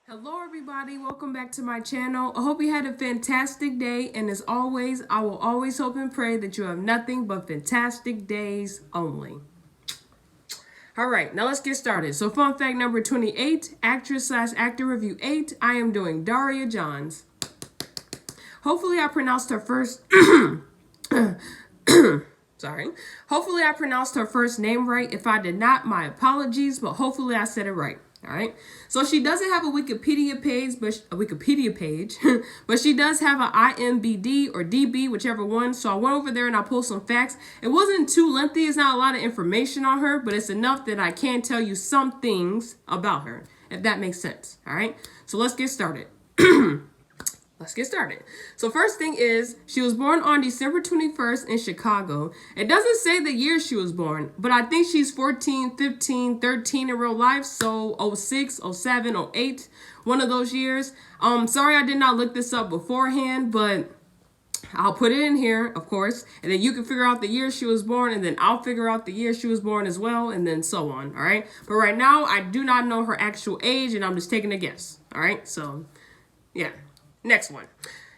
Hello everybody, welcome back to my channel. I hope you had a fantastic day, and as always, I will always hope and pray that you have nothing but fantastic days only. Alright, now let's get started. So fun fact number 28, actress slash actor review 8, I am doing Daria Johns. Hopefully I pronounced her first... Sorry. Hopefully I pronounced her first name right. If I did not, my apologies, but hopefully I said it right. All right. So she doesn't have a Wikipedia page, but she does have an IMBD or DB, whichever one. So I went over there and I pulled some facts. It wasn't too lengthy. It's not a lot of information on her, but it's enough that I can tell you some things about her, if that makes sense. All right. So let's get started. Let's get started. So first thing is, she was born on December 21st in Chicago. It doesn't say the year she was born, but I think she's 14, 15, 13 in real life. So 06, 07, 08, one of those years. Sorry I did not look this up beforehand, but I'll put it in here, of course. And then you can figure out the year she was born, and then I'll figure out the year she was born as well, and then so on, all right? But right now, I do not know her actual age, and I'm just taking a guess, all right? So, yeah. Next one.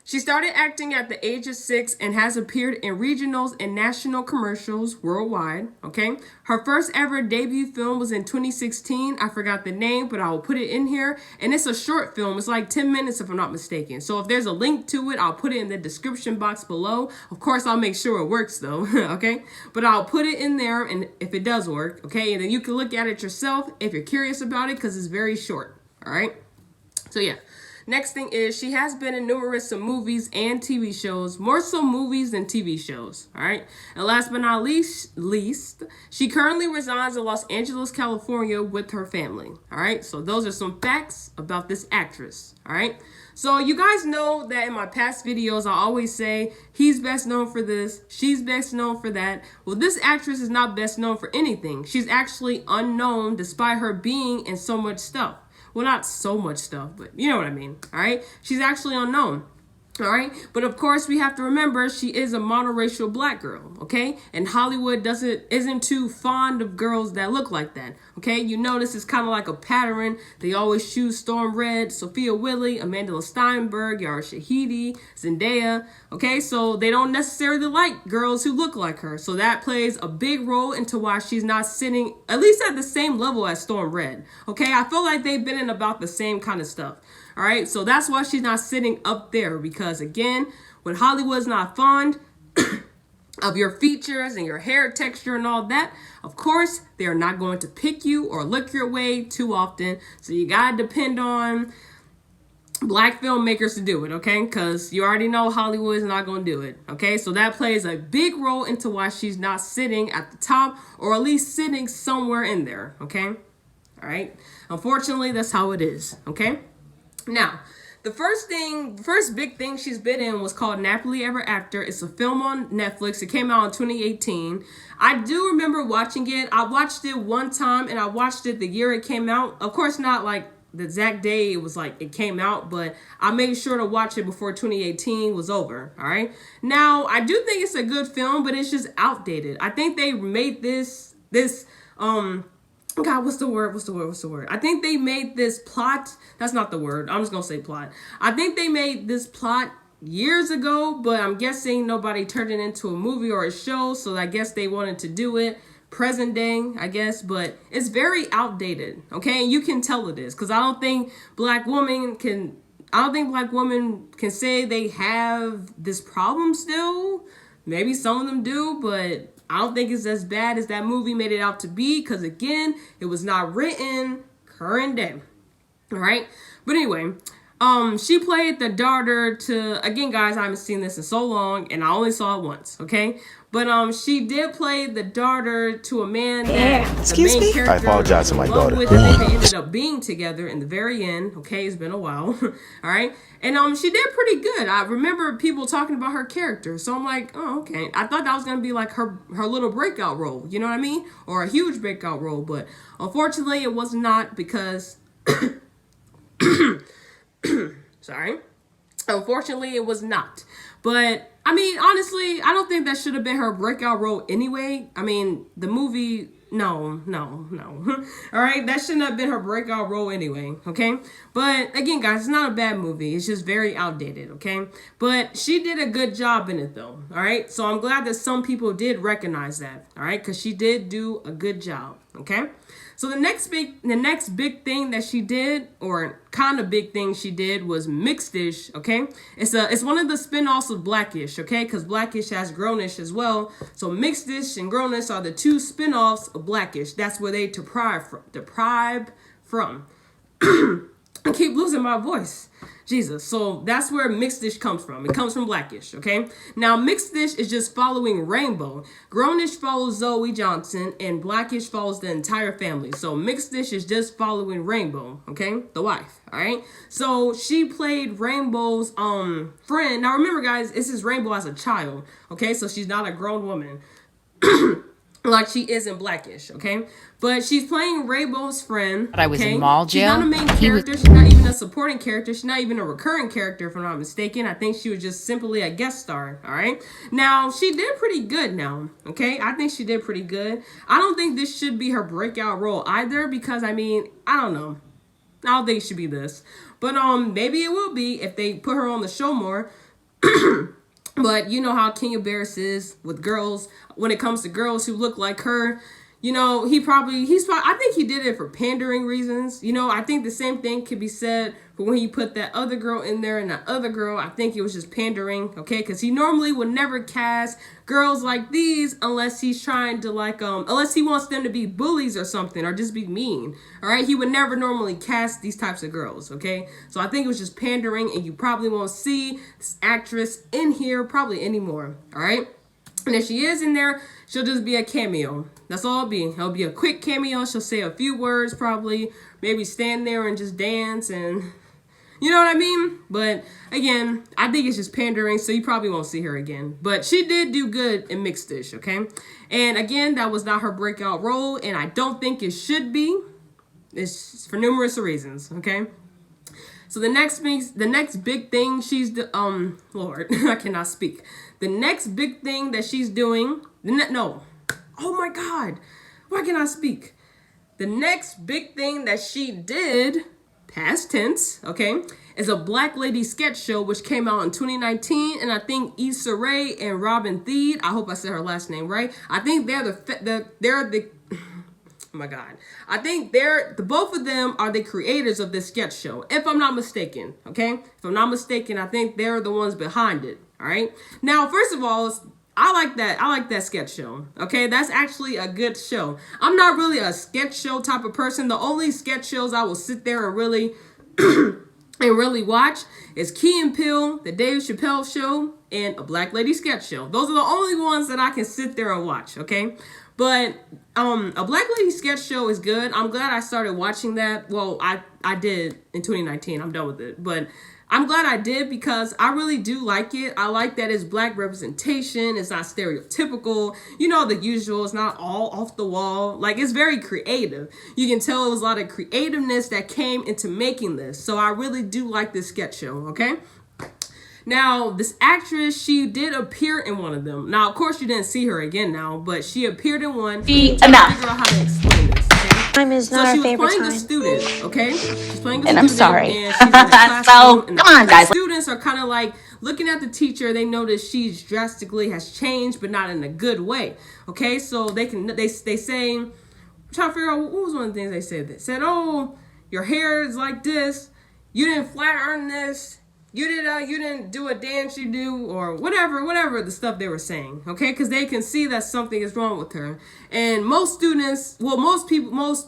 She started acting at the age of 6 and has appeared in regionals and national commercials worldwide, okay? Her first ever debut film was in 2016. I forgot the name, but I will put it in here. And it's a short film. It's like 10 minutes if I'm not mistaken. So if there's a link to it, I'll put it in the description box below. Of course, I'll make sure it works though, okay? But I'll put it in there and if it does work, okay? And then you can look at it yourself if you're curious about it because it's very short, all right? So yeah. Next thing is, she has been in numerous movies and TV shows, more so movies than TV shows, all right? And last but not least, she currently resides in Los Angeles, California with her family, all right? So those are some facts about this actress, all right? So you guys know that in my past videos, I always say, he's best known for this, she's best known for that. Well, this actress is not best known for anything. She's actually unknown despite her being in so much stuff. Well, not so much stuff, but you know what I mean, all right? She's actually unknown, all right? But of course, we have to remember she is a monoracial black girl, okay? And Hollywood isn't too fond of girls that look like that, okay? You notice it's kind of like a pattern. They always choose Storm Red, Sophia Willie, Amanda Steinberg, Yara Shahidi, Zendaya, okay? So they don't necessarily like girls who look like her. So that plays a big role into why she's not sitting, at least at the same level as Storm Red, okay? I feel like they've been in about the same kind of stuff. All right, so that's why she's not sitting up there because, again, when Hollywood's not fond of your features and your hair texture and all that, of course, they are not going to pick you or look your way too often. So you got to depend on black filmmakers to do it, okay? Because you already know Hollywood is not going to do it, okay? So that plays a big role into why she's not sitting at the top or at least sitting somewhere in there, okay? All right? Unfortunately, that's how it is, okay? Now, the first big thing she's been in was called Napoli Ever After. It's a film on Netflix. It came out in 2018. I do remember watching it. I watched it one time and I watched it the year it came out. Of course, not like the exact day it came out, but I made sure to watch it before 2018 was over, all right? Now, I do think it's a good film, but it's just outdated. I think they made this God, what's the word? I think they made this plot. That's not the word. I'm just going to say plot. I think they made this plot years ago, but I'm guessing nobody turned it into a movie or a show. So I guess they wanted to do it present day, I guess, but it's very outdated. Okay. And you can tell it is because I don't think black women can say they have this problem still. Maybe some of them do, but I don't think it's as bad as that movie made it out to be because, again, it was not written current day. All right? But anyway, she played the daughter to, again, guys, I haven't seen this in so long, and I only saw it once, okay? But she did play the daughter to a man that Excuse me? I apologize to my daughter. They ended up being together in the very end. Okay, it's been a while. All right. And she did pretty good. I remember people talking about her character. So I'm like, oh, okay. I thought that was going to be like her little breakout role. You know what I mean? Or a huge breakout role. But unfortunately, it was not because... Sorry. Unfortunately, it was not. But, I mean, honestly, I don't think that should have been her breakout role anyway. I mean, the movie No. All right, that shouldn't have been her breakout role anyway, okay? But again, guys, it's not a bad movie. It's just very outdated, okay? But she did a good job in it though, all right? So I'm glad that some people did recognize that, all right? Because she did do a good job, okay? So the next big thing that she did, or kind of big thing she did, was Mixedish, okay? It's one of the spin-offs of Blackish, okay? Because Blackish has Grownish as well. So Mixedish and Grownish are the two spin-offs of Blackish. That's where they deprive from. I keep losing my voice. Jesus. So that's where Mixedish comes from. It comes from Blackish, okay? Now, Mixedish is just following Rainbow. Grownish follows Zoe Johnson, and Blackish follows the entire family. So Mixedish is just following Rainbow, okay? The wife, all right? So she played Rainbow's friend. Now, remember, guys, this is Rainbow as a child, okay? So she's not a grown woman. Like she is in Blackish, okay? But she's playing Rainbow's friend. But I was in mall jail. She's not a main character. She's not even a supporting character. She's not even a recurring character, if I'm not mistaken. I think she was just simply a guest star, all right? Now, she did pretty good now, okay? I think she did pretty good. I don't think this should be her breakout role either because, I mean, I don't know. I don't think it should be this. But maybe it will be if they put her on the show more. But you know how King of Bears is with girls. When it comes to girls who look like her, you know, I think he did it for pandering reasons. You know, I think the same thing could be said for when he put that other girl in there and that other girl. I think it was just pandering, okay? Because he normally would never cast girls like these unless he's trying to unless he wants them to be bullies or something or just be mean, all right? He would never normally cast these types of girls, okay? So I think it was just pandering, and you probably won't see this actress in here probably anymore, all right? And if she is in there, she'll just be a cameo. That's all it'll be. It'll be a quick cameo. She'll say a few words probably. Maybe stand there and just dance and... You know what I mean? But again, I think it's just pandering, so you probably won't see her again. But she did do good in Mixedish, okay? And again, that was not her breakout role, and I don't think it should be. It's for numerous reasons, okay? So the next big thing she's Lord, I cannot speak. The next big thing that she's doing, oh my God, why can I speak? The next big thing that she did, past tense, okay, is a Black Lady sketch show which came out in 2019, and I think Issa Rae and Robin Thede, I hope I said her last name right. I think they're the oh my God. I think both of them are the creators of this sketch show, if I'm not mistaken, okay? If I'm not mistaken, I think they're the ones behind it, all right? Now, first of all, I like that sketch show, okay? That's actually a good show. I'm not really a sketch show type of person. The only sketch shows I will sit there and really watch is Key and Peele, the Dave Chappelle show, and a Black Lady sketch show. Those are the only ones that I can sit there and watch, okay? But a Black Lady sketch show is good. I'm glad I started watching that. Well, I did in 2019. I'm done with it. But I'm glad I did because I really do like it. I like that it's Black representation. It's not stereotypical. You know, the usual. It's not all off the wall. Like, it's very creative. You can tell it was a lot of creativeness that came into making this. So I really do like this sketch show, okay? Now, this actress, she did appear in one of them. Now, of course, you didn't see her again now, but she appeared in one. Enough. Figure out how to explain this, okay? Time is not our favorite time. So she was playing a student, okay? She's playing a student. And I'm sorry. And she's in a classroom, and come on, guys. The students are kind of like looking at the teacher. They notice she's drastically has changed, but not in a good way, okay? So they say, I'm trying to figure out what was one of the things they said. They said, oh, your hair is like this. You didn't flat iron this. You didn't do a dance you do, or whatever the stuff they were saying, okay? Because they can see that something is wrong with her. And most students, well, most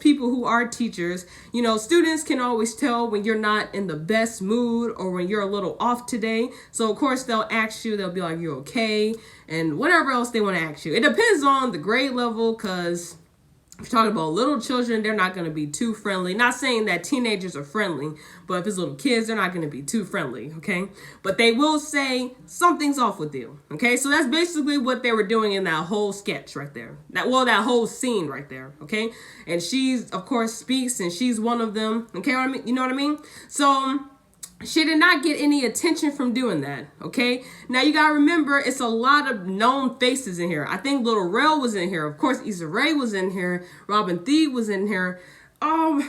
people who are teachers, you know, students can always tell when you're not in the best mood or when you're a little off today. So, of course, they'll ask you, they'll be like, you're okay, and whatever else they want to ask you. It depends on the grade level, because if you're talking about little children, they're not going to be too friendly. Not saying that teenagers are friendly, but if it's little kids, they're not going to be too friendly, okay? But they will say, something's off with you, okay? So that's basically what they were doing in that whole sketch right there. That whole scene right there, okay? And she's, of course, speaks, and she's one of them, okay? You know what I mean? So she did not get any attention from doing that, okay? Now, you gotta remember, it's a lot of known faces in here. I think Little Rel was in here. Of course, Issa Rae was in here. Robin Thede was in here. God,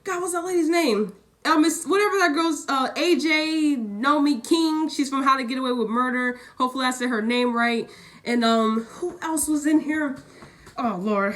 what's that lady's name? Miss, whatever that girl's, AJ Nomi King. She's from How to Get Away with Murder. Hopefully I said her name right. And, who else was in here? Oh, Lord.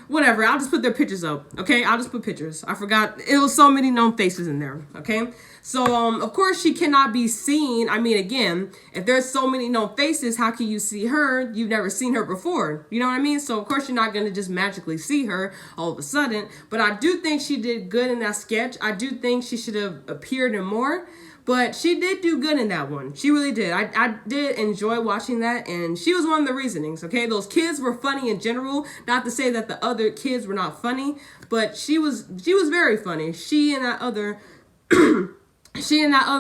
Whatever, I'll just put their pictures up, okay? I'll just put pictures. I forgot. It was so many known faces in there, okay? So, of course, she cannot be seen. I mean, again, if there's so many known faces, how can you see her? You've never seen her before. You know what I mean? So, of course, you're not going to just magically see her all of a sudden. But I do think she did good in that sketch. I do think she should have appeared in more. But she did do good in that one. She really did. I did enjoy watching that, and she was one of the reasonings, okay? Those kids were funny in general. Not to say that the other kids were not funny, but she was very funny. She and that other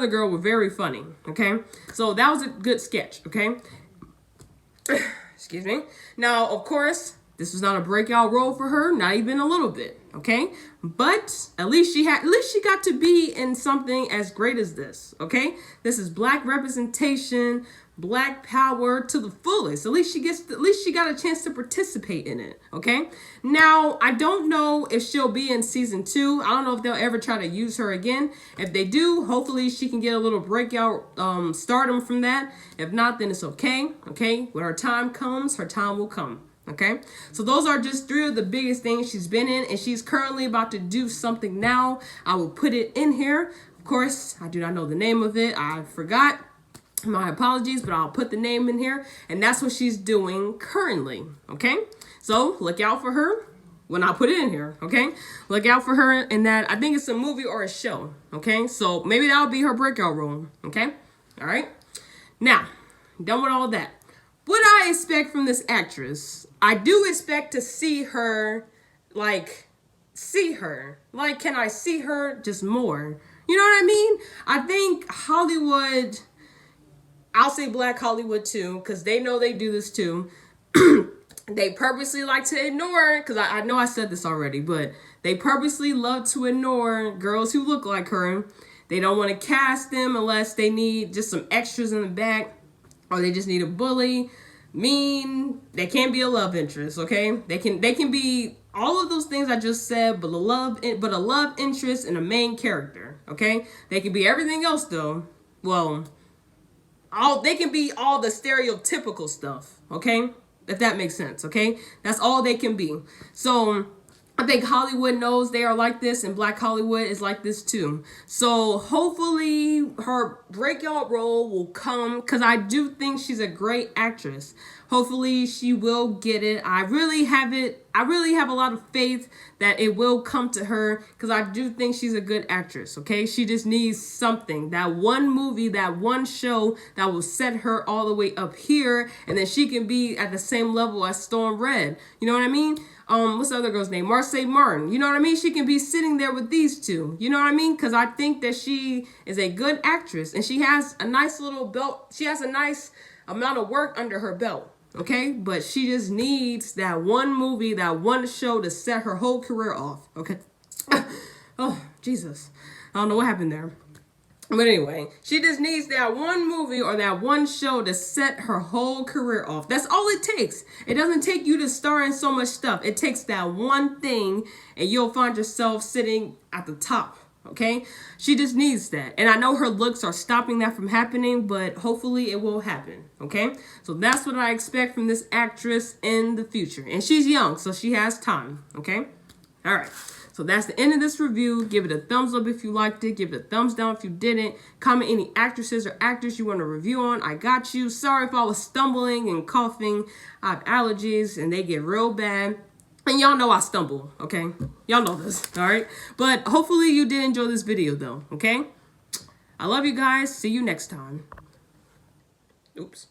girl were very funny, okay? So that was a good sketch, okay? Excuse me. Now, of course, this was not a breakout role for her, not even a little bit, okay? But at least she got to be in something as great as this, okay? This is Black representation, Black power to the fullest. At least she got a chance to participate in it, okay? Now, I don't know if she'll be in season 2. I don't know if they'll ever try to use her again. If they do, hopefully she can get a little breakout stardom from that. If not, then it's okay, okay? When her time comes, her time will come. Okay, so those are just 3 of the biggest things she's been in, and she's currently about to do something now. I will put it in here. Of course, I do not know the name of it. I forgot. My apologies, but I'll put the name in here, and that's what she's doing currently. Okay, so look out for her when I put it in here. Okay, look out for her in that. I think it's a movie or a show. Okay, so maybe that'll be her breakout role. Okay, all right. Now, done with all that. What I expect from this actress, I do expect to see her, like, can I see her just more? You know what I mean? I think Hollywood, I'll say Black Hollywood too, because they know they do this too. They purposely like to ignore, because I know I said this already, but they purposely love to ignore girls who look like her. They don't want to cast them unless they need just some extras in the back. Or they just need a bully, mean. They can't be a love interest, okay? They can be all of those things I just said, but a love interest and a main character, okay? They can be everything else though. Well, they can be all the stereotypical stuff, okay? If that makes sense, okay? That's all they can be. So I think Hollywood knows they are like this, and Black Hollywood is like this too. So hopefully her breakout role will come, because I do think she's a great actress. Hopefully she will get it. I really have a lot of faith that it will come to her, because I do think she's a good actress, okay? She just needs something, that one movie, that one show that will set her all the way up here, and then she can be at the same level as Storm Red. You know what I mean? What's the other girl's name? Marseille Martin. You know what I mean? She can be sitting there with these two. You know what I mean? Because I think that she is a good actress, and she has a nice little belt. She has a nice amount of work under her belt. Okay, but she just needs that one movie, that one show to set her whole career off. Okay. Oh, Jesus. I don't know what happened there. But anyway, she just needs that one movie or that one show to set her whole career off. That's all it takes. It doesn't take you to star in so much stuff. It takes that one thing, and you'll find yourself sitting at the top. Okay, she just needs that. And I know her looks are stopping that from happening, but hopefully it will happen. Okay, so that's what I expect from this actress in the future. And she's young, so she has time. Okay, all right. So that's the end of this review. Give it a thumbs up if you liked it. Give it a thumbs down if you didn't. Comment any actresses or actors you want to review on. I got you. Sorry if I was stumbling and coughing. I have allergies and they get real bad. And y'all know I stumble, okay? Y'all know this, all right? But hopefully you did enjoy this video, though, okay? I love you guys. See you next time. Oops.